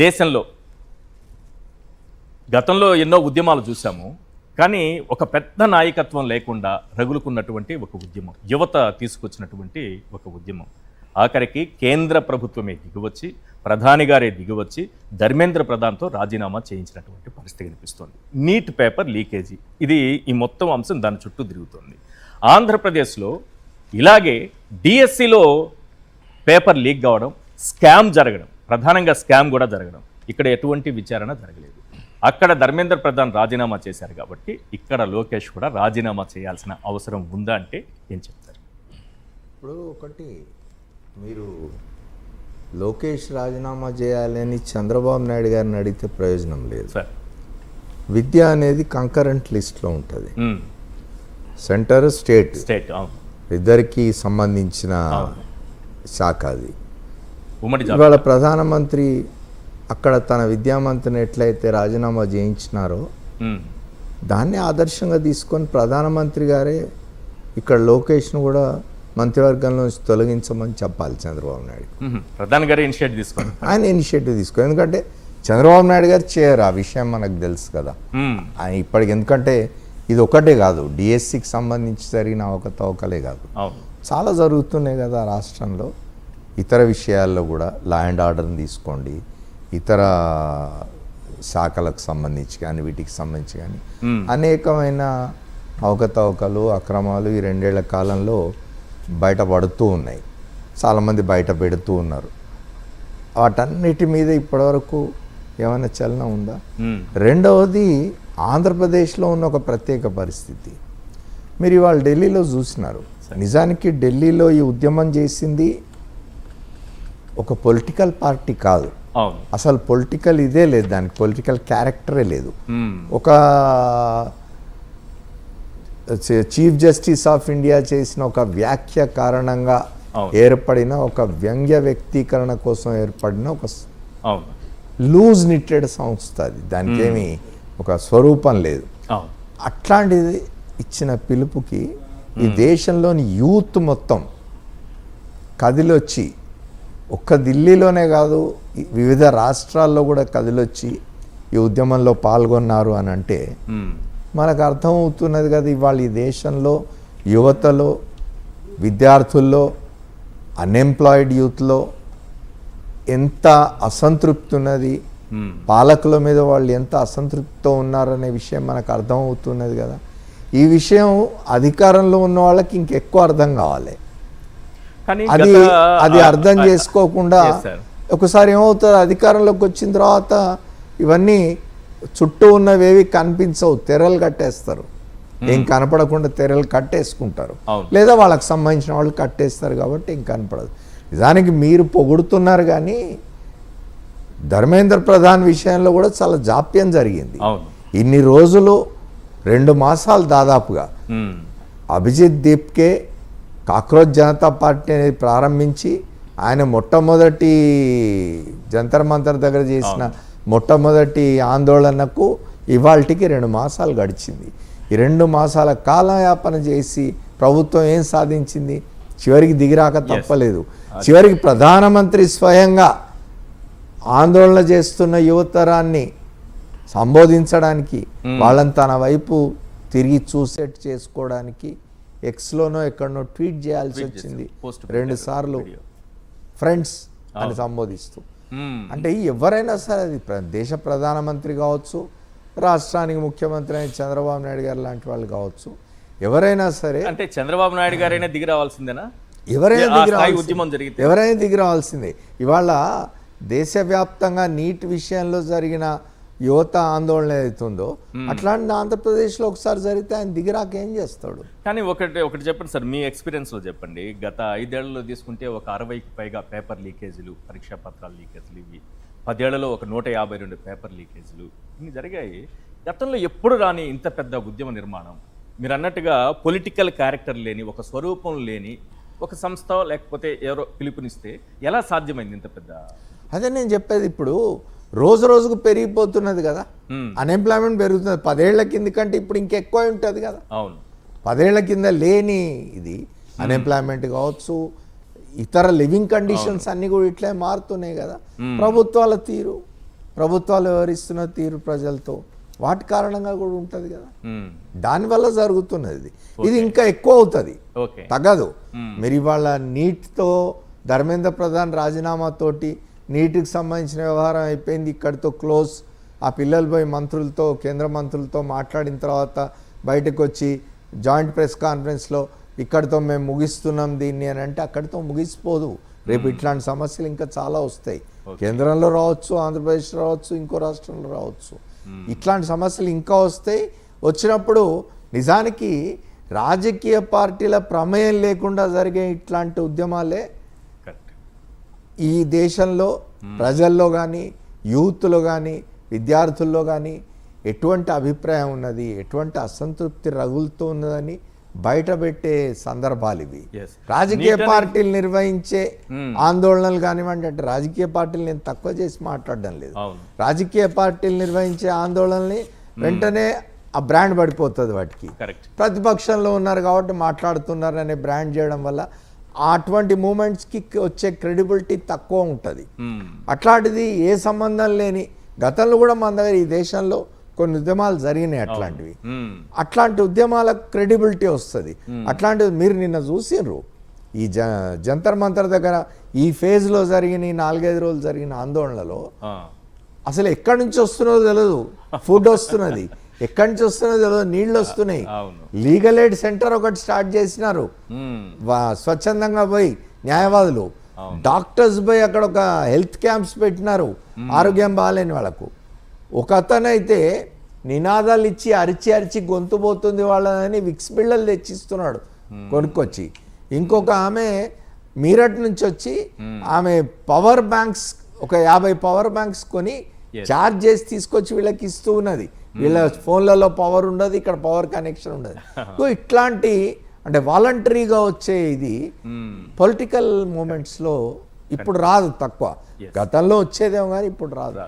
దేశంలో గతంలో ఎన్నో ఉద్యమాలు చూసాము, కానీ ఒక పెద్ద నాయకత్వం లేకుండా రగులుకున్నటువంటి ఒక ఉద్యమం, యువత తీసుకొచ్చినటువంటి ఒక ఉద్యమం. ఆఖరికి కేంద్ర ప్రభుత్వమే దిగివచ్చి, ప్రధాని గారే దిగివచ్చి ధర్మేంద్ర ప్రధాన్తో రాజీనామా చేయించినటువంటి పరిస్థితి కనిపిస్తోంది. నీట్ పేపర్ లీకేజీ, ఇది ఈ మొత్తం అంశం దాని చుట్టూ తిరుగుతోంది. ఆంధ్రప్రదేశ్లో ఇలాగే డిఎస్సిలో పేపర్ లీక్ కావడం, స్కామ్ జరగడం, ప్రధానంగా స్కామ్ కూడా జరగడం, ఇక్కడ ఎటువంటి విచారణ జరగలేదు. అక్కడ ధర్మేంద్ర ప్రధాన్ రాజీనామా చేశారు కాబట్టి ఇక్కడ లోకేష్ కూడా రాజీనామా చేయాల్సిన అవసరం ఉందా అంటే ఏం చెప్తారు? ఇప్పుడు ఒకటి, మీరు లోకేష్ రాజీనామా చేయాలని చంద్రబాబు నాయుడు గారిని అడిగితే ప్రయోజనం లేదు సార్. విద్య అనేది కంకరెంట్ లిస్ట్లో ఉంటుంది. సెంటర్ స్టేట్ ఇద్దరికి సంబంధించిన శాఖ అది. ఇవాళ ప్రధానమంత్రి అక్కడ తన విద్యామంత్రిని ఎట్లయితే రాజీనామా చేయించినారో దాన్ని ఆదర్శంగా తీసుకొని ప్రధానమంత్రి గారే ఇక్కడ లోకేష్ను కూడా మంత్రివర్గంలో తొలగించమని చెప్పాలి చంద్రబాబు నాయుడు. ప్రధాని గారే ఇనిషియేటివ్ తీసుకోండి, ఆయన ఇనిషియేటివ్ తీసుకో. ఎందుకంటే చంద్రబాబు నాయుడు గారు చేయరు, ఆ విషయం మనకు తెలుసు కదా. ఆయన ఇప్పటికి, ఎందుకంటే ఇది ఒకటే కాదు, డిఎస్సికి సంబంధించి జరిగిన అవకతవకలే కాదు, చాలా జరుగుతున్నాయి కదా రాష్ట్రంలో. ఇతర విషయాల్లో కూడా లా అండ్ ఆర్డర్ని తీసుకోండి, ఇతర శాఖలకు సంబంధించి కానీ వీటికి సంబంధించి కానీ అనేకమైన అవకతవకలు, అక్రమాలు ఈ 2 ఏళ్ల కాలంలో బయటపడుతూ ఉన్నాయి. చాలామంది బయట పెడుతూ ఉన్నారు. వాటన్నిటి మీద ఇప్పటివరకు ఏమైనా చలనం ఉందా? రెండవది, ఆంధ్రప్రదేశ్లో ఉన్న ఒక ప్రత్యేక పరిస్థితి మీరు ఇవాళ ఢిల్లీలో చూసినారు. నిజానికి ఢిల్లీలో ఈ ఉద్యమం చేసింది ఒక పొలిటికల్ పార్టీ కాదు, అసలు పొలిటికల్ ఇదే లేదు, దానికి పొలిటికల్ క్యారెక్టరే లేదు. ఒక చీఫ్ జస్టిస్ ఆఫ్ ఇండియా చేసిన ఒక వ్యాఖ్య కారణంగా ఏర్పడిన ఒక వ్యంగ్య వ్యక్తీకరణ కోసం ఏర్పడిన ఒక లూజ్ నిట్టెడ్ సంస్థ అది. దానికి ఏమి ఒక స్వరూపం లేదు. అట్లాంటిది ఇచ్చిన పిలుపుకి ఈ దేశంలోని యూత్ మొత్తం కదిలొచ్చి, ఒక్క ఢిల్లీలోనే కాదు వివిధ రాష్ట్రాల్లో కూడా కదిలొచ్చి ఈ ఉద్యమంలో పాల్గొన్నారు అని అంటే మనకు అర్థమవుతున్నది కదా. ఇవాళ ఈ దేశంలో యువతలో, విద్యార్థుల్లో, అన్ఎంప్లాయిడ్ యూత్లో ఎంత అసంతృప్తి ఉన్నది, పాలకుల మీద వాళ్ళు ఎంత అసంతృప్తితో ఉన్నారనే విషయం మనకు అర్థమవుతున్నది కదా. ఈ విషయం అధికారంలో ఉన్న వాళ్ళకి ఇంకెక్కువ అర్థం కావాలి. అది అర్థం చేసుకోకుండా ఒకసారి ఏమవుతుంది, అధికారంలోకి వచ్చిన తర్వాత ఇవన్నీ చుట్టూ ఉన్నవేవి కనిపించవు, తెరలు కట్టేస్తారు. ఏం కనపడకుండా తెరలు కట్టేసుకుంటారు, లేదా వాళ్ళకి సంబంధించిన వాళ్ళు కట్టేస్తారు కాబట్టి ఏం కనపడదు. నిజానికి మీరు పొగుడుతున్నారు కానీ ధర్మేంద్ర ప్రధాన్ విషయంలో కూడా చాలా జాప్యం జరిగింది. ఇన్ని రోజులు 2 మాసాలు దాదాపుగా అభిజిత్ దీప్కే కాక్రోచ్ జనతా పార్టీ అనేది ప్రారంభించి ఆయన మొట్టమొదటి జంతర్ మంతర్ దగ్గర చేసిన మొట్టమొదటి ఆందోళనకు ఇవాళకి 2 మాసాలు గడిచింది. ఈ 2 మాసాల కాలయాపన చేసి ప్రభుత్వం ఏం సాధించింది? చివరికి దిగిరాక తప్పలేదు. చివరికి ప్రధానమంత్రి స్వయంగా ఆందోళన చేస్తున్న యువతరాన్ని సంబోధించడానికి, వాళ్ళని తన వైపు తిరిగి చూసేట్ చేసుకోవడానికి ఎక్స్లోనో ఎక్కడనో ట్వీట్ చేయాల్సి వచ్చింది 2 సార్లు, ఫ్రెండ్స్ అని సంబోధిస్తూ. అంటే ఎవరైనా సరే, అది దేశ ప్రధానమంత్రి కావచ్చు, రాష్ట్రానికి ముఖ్యమంత్రి అయిన చంద్రబాబు నాయుడు గారు లాంటి వాళ్ళు కావచ్చు, ఎవరైనా సరే, అంటే చంద్రబాబు నాయుడు గారైనా దిగి రావాల్సిందేనా? ఎవరైనా దిగి రావాల్సిందే. ఇవాళ దేశవ్యాప్తంగా నీట్ విషయంలో జరిగిన యువత ఆందోళన ఏదైతుందో అట్లాంటి ఆంధ్రప్రదేశ్లో ఒకసారి జరిగితే ఆయన దిగిరాక ఏం చేస్తాడు? కానీ ఒకటి చెప్పండి సార్, మీ ఎక్స్పీరియన్స్లో చెప్పండి. గత 5 ఏళ్లలో తీసుకుంటే ఒక 60కి పైగా పేపర్ లీకేజీలు, పరీక్షా పత్రాల లీకేజీలు, ఇవి 10 ఏళ్లలో ఒక 152 పేపర్ లీకేజీలు ఇన్ని జరిగాయి. గతంలో ఎప్పుడు రాని ఇంత పెద్ద ఉద్యమ నిర్మాణం, మీరు అన్నట్టుగా పొలిటికల్ క్యారెక్టర్ లేని, ఒక స్వరూపం లేని ఒక సంస్థ లేకపోతే ఎవరో పిలుపునిస్తే ఎలా సాధ్యమైంది ఇంత పెద్ద? అదే నేను చెప్పేది. ఇప్పుడు రోజు రోజుకు పెరిగిపోతున్నది కదా, అన్ఎంప్లాయ్మెంట్ పెరుగుతున్నది. 10 ఏళ్ల కింద కంటే ఇప్పుడు ఇంకెక్కువ ఉంటుంది కదా. అవును, 10 ఏళ్ల కింద లేని ఇది అన్ఎంప్లాయ్మెంట్ కావచ్చు, ఇతర లివింగ్ కండిషన్స్ అన్నీ కూడా ఇట్లే మారుతున్నాయి కదా. ప్రభుత్వాల తీరు, ప్రభుత్వాలు వ్యవహరిస్తున్న తీరు ప్రజలతో వాటి కారణంగా కూడా ఉంటుంది కదా, మ్మ్. దానివల్ల జరుగుతున్నది. ఇది ఇంకా ఎక్కువ అవుతుంది, ఓకే. తగ్గదు. మీరు ఇవాళ నీట్తో ధర్మేంద్ర ప్రధాన్ రాజీనామాతోటి నీటికి సంబంధించిన వ్యవహారం అయిపోయింది, ఇక్కడితో క్లోజ్. ఆ పిల్లలు పోయి మంత్రులతో, కేంద్ర మంత్రులతో మాట్లాడిన తర్వాత బయటకు వచ్చి జాయింట్ ప్రెస్ కాన్ఫరెన్స్లో ఇక్కడితో మేము ముగిస్తున్నాం దీన్ని అని అంటే అక్కడితో ముగిసిపోదు. రేపు ఇట్లాంటి సమస్యలు ఇంకా చాలా వస్తాయి. కేంద్రంలో రావచ్చు, ఆంధ్రప్రదేశ్ రావచ్చు, ఇంకో రాష్ట్రంలో రావచ్చు. ఇట్లాంటి సమస్యలు ఇంకా వస్తాయి. వచ్చినప్పుడు నిజానికి రాజకీయ పార్టీల ప్రమేయం లేకుండా జరిగే ఇట్లాంటి ఉద్యమాలే కరెక్ట్. ఈ దేశంలో ప్రజల్లో కానీ, యూత్లో కానీ, విద్యార్థుల్లో కానీ ఎటువంటి అభిప్రాయం ఉన్నది, ఎటువంటి అసంతృప్తి రగులుతూ ఉన్నదని బయటపెట్టే సందర్భాలు ఇవి. Yes. రాజకీయ పార్టీలు నిర్వహించే ఆందోళనలు కానివ్వండి, అంటే రాజకీయ పార్టీలు నేను తక్కువ చేసి మాట్లాడడం లేదు. అవును. రాజకీయ పార్టీలు నిర్వహించే ఆందోళనని వెంటనే ఆ బ్రాండ్ పడిపోతుంది వాటికి. కరెక్ట్. ప్రతిపక్షంలో ఉన్నారు కాబట్టి మాట్లాడుతున్నారు అనే బ్రాండ్ చేయడం వల్ల అటువంటి మూమెంట్స్కి వచ్చే క్రెడిబిలిటీ తక్కువ ఉంటుంది. మ్మ్. అట్లాంటిది ఏ సంబంధం లేని, గతంలో కూడా మన దగ్గర ఈ దేశంలో కొన్ని ఉద్యమాలు జరిగినాయి అట్లాంటివి. మ్మ్. అట్లాంటి ఉద్యమాలకు క్రెడిబిలిటీ వస్తుంది. అట్లాంటివి మీరు నిన్న చూసిండ్రు ఈ జంతర్ మంతర్ దగ్గర ఈ ఫేజ్లో జరిగిన ఈ 4-5 రోజులు జరిగిన ఆందోళనలో ఆ. అసలు ఎక్కడి నుంచి వస్తున్నదో తెలియదు, ఫుడ్ వస్తున్నది, ఎక్కడి నుంచి వస్తున్నదో తెలియదు, నీళ్ళు వస్తున్నాయి. అవును. లీగల్ ఎయిడ్ సెంటర్ ఒకటి స్టార్ట్ చేసినారు, మ్మ్. స్వచ్ఛందంగా పోయి న్యాయవాదులు, డాక్టర్స్ పోయి అక్కడ ఒక హెల్త్ క్యాంప్స్ పెట్టినారు ఆరోగ్యం బాగాలేని వాళ్ళకు. ఒక అతనైతే నినాదాలు ఇచ్చి అరిచి అరిచి గొంతు పోతుంది వాళ్ళని విక్స్ బిళ్ళలు తెచ్చిస్తున్నాడు కొనుక్కొచ్చి. ఇంకొక ఆమె మీరట్ నుంచి వచ్చి ఆమె పవర్ బ్యాంక్స్ ఒక 50 పవర్ బ్యాంక్స్ కొని ఛార్జ్ చేసి తీసుకొచ్చి వీళ్ళకి ఇస్తూ ఉన్నది. వీళ్ళ ఫోన్లలో పవర్ ఉండదు, ఇక్కడ పవర్ కనెక్షన్ ఉండదు. సో ఇట్లాంటి అంటే వాలంటరీగా వచ్చే ఇది పొలిటికల్ మూమెంట్స్లో ఇప్పుడు రాదు, తక్కువ. గతంలో వచ్చేదేమో కానీ ఇప్పుడు రాదు.